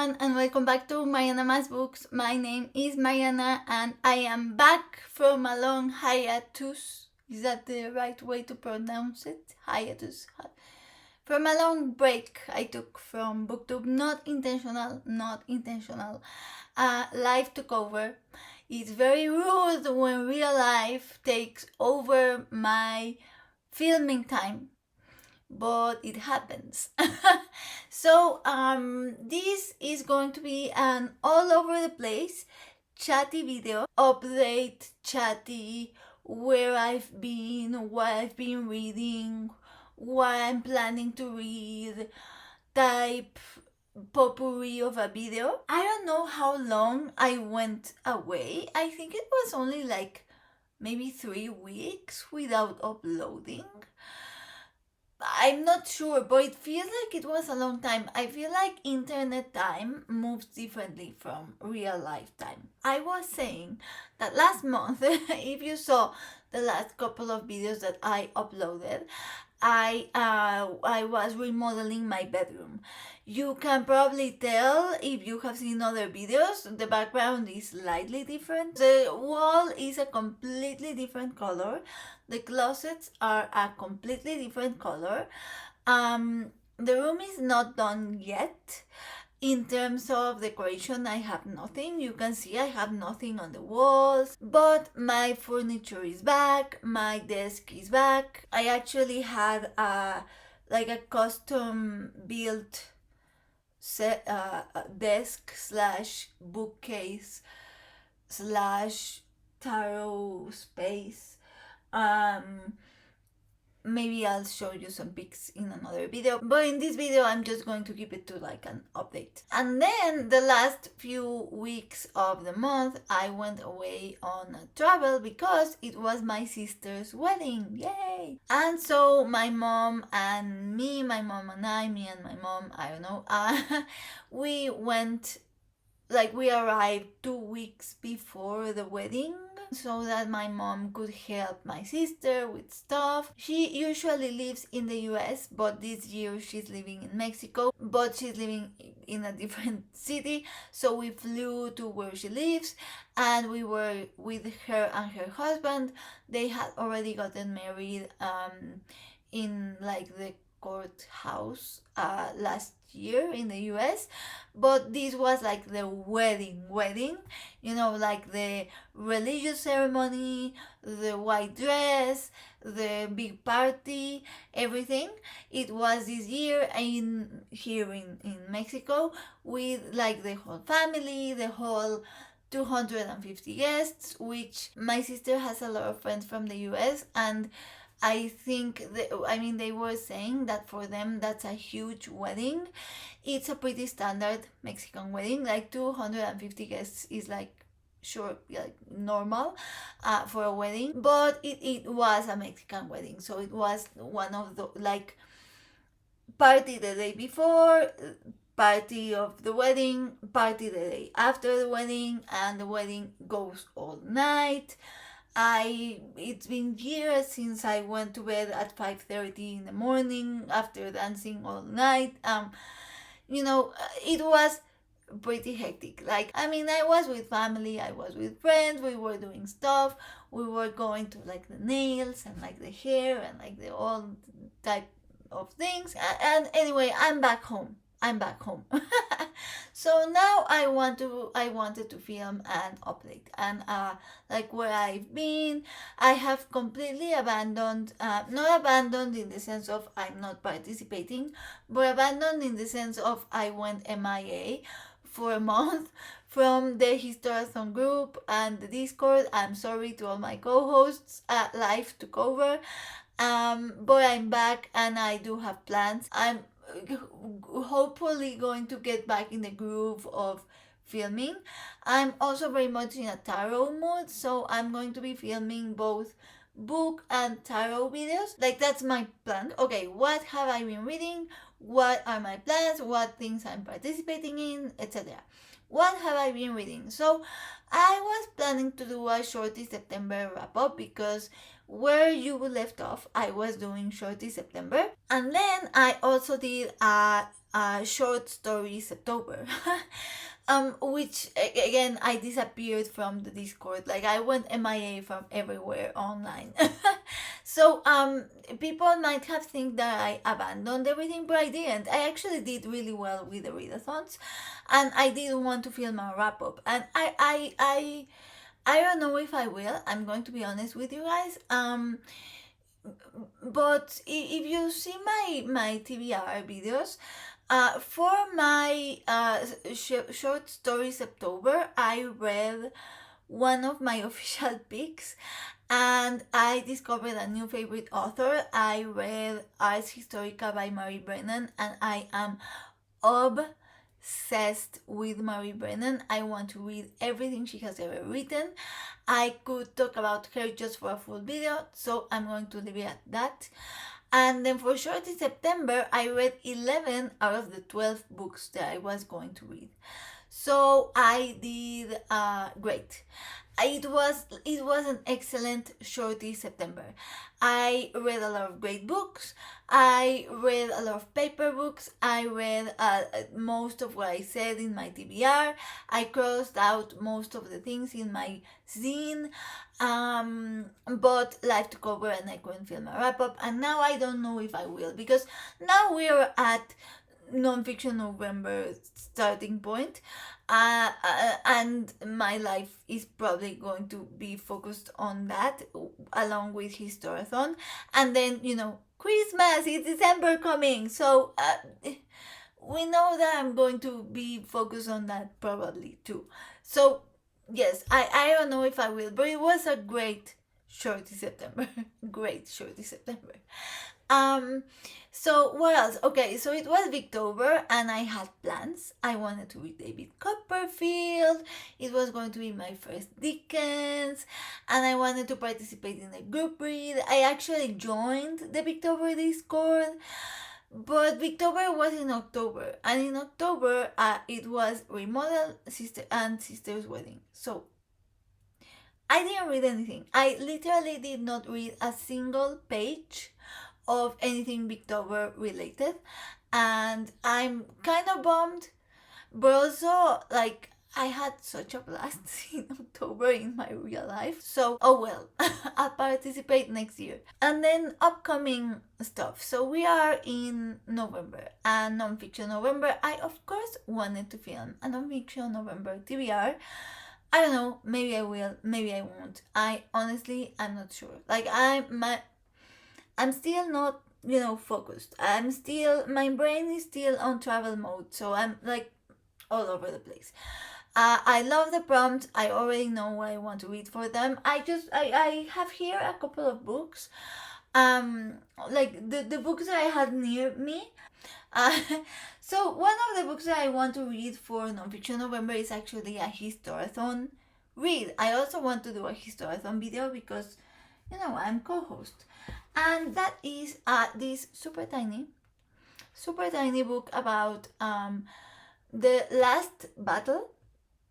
everyone, and welcome back to Mariana Mas Books. My name is Mariana, and I am back from a long hiatus. Is that the right way to pronounce it? Hiatus. From a long break I took from BookTube. Not intentional, not intentional. Life took over. It's very rude when real life takes over my filming time, but it happens. So this is going to be an all over the place chatty video update, chatty, where I've been, what I've been reading, what I'm planning to read type potpourri of a video. I don't know how long I went away. I think it was only like maybe 3 weeks without uploading. I'm not sure, but it feels like it was a long time. I feel like internet time moves differently from real life time. I was saying that last month, if you saw the last couple of videos that I uploaded, I was remodeling my bedroom. You can probably tell if you have seen other videos, the background is slightly different. The wall is a completely different color. The closets are a completely different color. The room is not done yet. In terms of decoration, I have nothing. You can see I have nothing on the walls, but my furniture is back, my desk is back. I actually had a custom built desk slash bookcase slash tarot space. Maybe I'll show you some pics in another video, but in this video I'm just going to keep it to like an update. And then the last few weeks of the month I went away on a travel because it was my sister's wedding. Yay! And so my mom and me and my mom, I don't know, we went, like, we arrived 2 weeks before the wedding so that my mom could help my sister with stuff. She usually lives in the US, but this year she's living in Mexico, but she's living in a different city. So we flew to where she lives and we were with her and her husband. They had already gotten married in like the courthouse last year in the US, but this was like the wedding, you know, like the religious ceremony, the white dress, the big party, everything. It was this year here in Mexico with like the whole family, the whole 250 guests, which my sister has a lot of friends from the US, and I think they were saying that for them that's a huge wedding. It's a pretty standard Mexican wedding. Like 250 guests is like sure, like normal for a wedding, but it was a Mexican wedding, so it was one of the like party the day before, party of the wedding, party the day after the wedding, and the wedding goes all night. It's been years since I went to bed at 5:30 in the morning after dancing all night. It was pretty hectic. Like, I was with family, I was with friends, we were doing stuff, we were going to like the nails and like the hair and like the all type of things. And anyway, I'm back home. So now I wanted to film an update and like where I've been. I have completely abandoned, not abandoned in the sense of I'm not participating, but abandoned in the sense of I went MIA for a month from the Historathon group and the Discord. I'm sorry to all my co-hosts. Life took over, but I'm back and I do have plans. I'm hopefully going to get back in the groove of filming. I'm also very much in a tarot mood, so I'm going to be filming both book and tarot videos. Like, that's my plan. Okay, what have I been reading? What are my plans? What things I'm participating in, etc. What have I been reading? So I was planning to do a Shorty September wrap up because where you left off, I was doing Shorty September, and then I also did a short story September. Which again, I disappeared from the Discord. Like, I went MIA from everywhere online. So people might have think that I abandoned everything, but I didn't. I actually did really well with the readathons, and I didn't want to film a wrap up. And I don't know if I will. I'm going to be honest with you guys. But if you see my TBR videos, for my short story September, I read one of my official picks, and I discovered a new favorite author. I read Ars Historica by Mary Brennan, and I am obsessed with Mary Brennan. I want to read everything she has ever written. I could talk about her just for a full video, so I'm going to leave it at that. And then for Short in September, I read 11 out of the 12 books that I was going to read. So I did great. It was an excellent Shorty September. I read a lot of great books. I read a lot of paper books. I read most of what I said in my TBR. I crossed out most of the things in my zine. But life took over and I couldn't film a wrap up. And now I don't know if I will, because now we're at Nonfiction November starting point, and my life is probably going to be focused on that, along with Historathon, and then Christmas is December coming, so we know that I'm going to be focused on that probably too. So yes, I don't know if I will, but it was a great Shorty September. Great Shorty September. So what else? Okay, so it was Victober and I had plans. I wanted to read David Copperfield. It was going to be my first Dickens, and I wanted to participate in a group read. I actually joined the Victober Discord, but Victober was in October, and in October it was Remodel Sister's Wedding. So I didn't read anything. I literally did not read a single page of anything Victober related, and I'm kind of bummed, but also like I had such a blast in October in my real life. So oh well, I'll participate next year. And then upcoming stuff. So we are in November, and Nonfiction November. I of course wanted to film a Nonfiction November TBR. I don't know, maybe I will, maybe I won't. I'm not sure. Like I'm still not, focused. My brain is still on travel mode, so I'm like all over the place. I love the prompts. I already know what I want to read for them. I have here a couple of books. Like the books that I had near me. Uh, so one of the books that I want to read for Nonfiction November is actually a Historathon read. I also want to do a Historathon video because, I'm co-host. And that is this super tiny book about the last battle.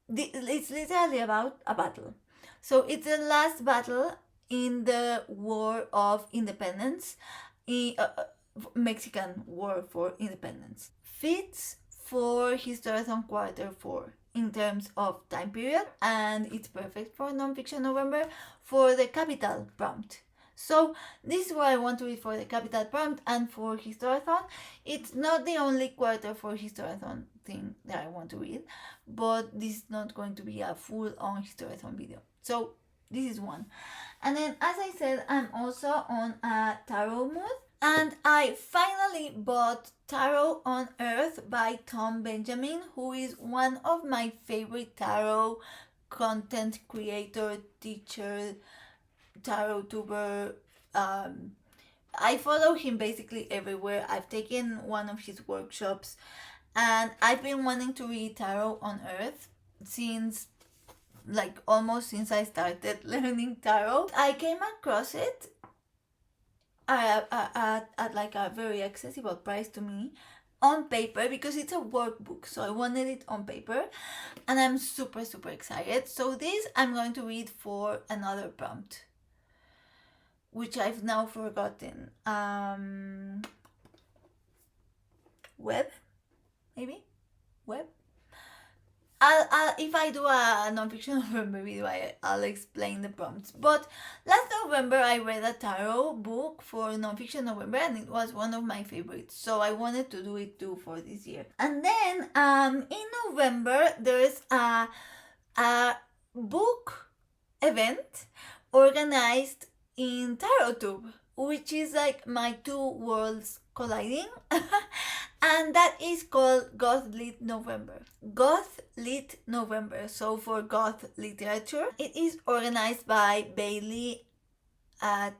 It's literally about a battle. So it's the last battle in the War of Independence, Mexican War for Independence. Fits for Historathon Quarter 4 in terms of time period, and it's perfect for Nonfiction November for the capital prompt. So this is what I want to read for the capital prompt and for Historathon. It's not the only quarter for Historathon thing that I want to read, but this is not going to be a full-on Historathon video. So this is one. And then, as I said, I'm also on a tarot mood, and I finally bought Tarot on Earth by Tom Benjamin, who is one of my favorite tarot content creator, teacher, tarot tuber. I follow him basically everywhere. I've taken one of his workshops, and I've been wanting to read Tarot on Earth since almost since I started learning tarot. I came across it at a very accessible price to me on paper, because it's a workbook, so I wanted it on paper, and I'm super excited. So this I'm going to read for another prompt, which I've now forgotten. Web, maybe? Web? If I do a nonfiction November video, I'll explain the prompts. But last November, I read a tarot book for nonfiction November, and it was one of my favorites. So I wanted to do it too for this year. And then in November, there's a book event organized in TarotTube, which is like my two worlds colliding. And that is called GothLit November. GothLit November. So for goth literature, it is organized by Bailey at,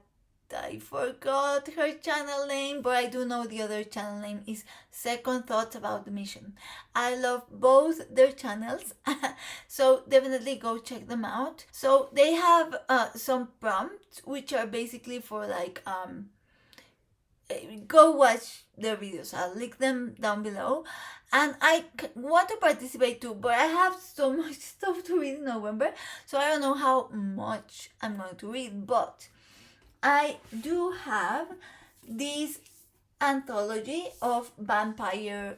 I forgot her channel name, but I do know the other channel name is Second Thoughts About the Mission. I love both their channels, so definitely go check them out. So they have some prompts, which are basically for like go watch their videos. I'll link them down below, and I want to participate too, but I have so much stuff to read in November, so I don't know how much I'm going to read. But I do have this anthology of vampire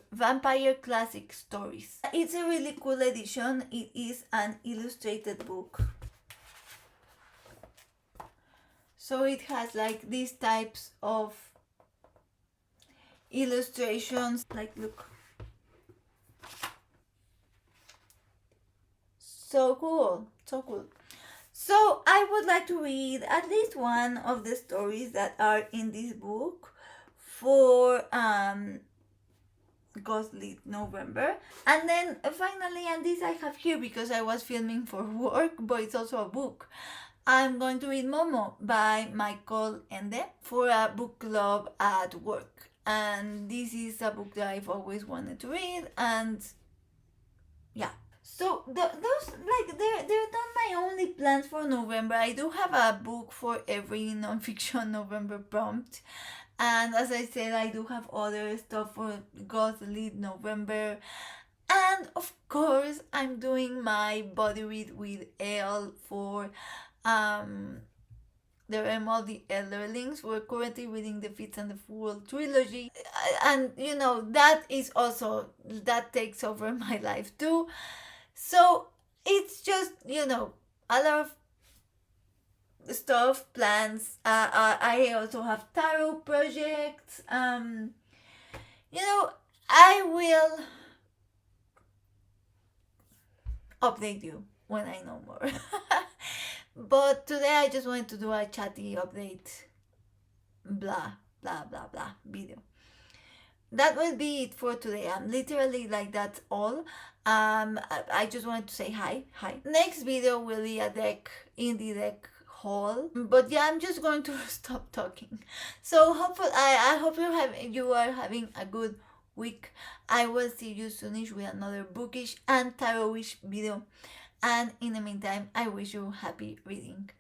classic stories. It's a really cool edition. It is an illustrated book, so it has like these types of illustrations, like look, so cool. So I would like to read at least one of the stories that are in this book for GothLit November. And then finally, and this I have here because I was filming for work, but it's also a book, I'm going to read Momo by Michael Ende for a book club at work. And this is a book that I've always wanted to read, and yeah. So those, like, they're not my only plans for November. I do have a book for every nonfiction November prompt, and as I said, I do have other stuff for GothLit November. And of course, I'm doing my body read with Elle for the remodel, the Elderlings. We're currently reading the Fits and the Fool trilogy, and you know that is also, that takes over my life too. So it's just, you know, a lot of stuff, plans. I also have tarot projects. You know, I will update you when I know more. But today I just wanted to do a chatty update, blah blah blah blah video. That will be it for today. I'm literally like, that's all. I just wanted to say hi. Next video will be a indie deck haul. But yeah, I'm just going to stop talking. So hopefully, I hope you are having a good week. I will see you soonish with another bookish and tarot-ish video. And in the meantime, I wish you happy reading.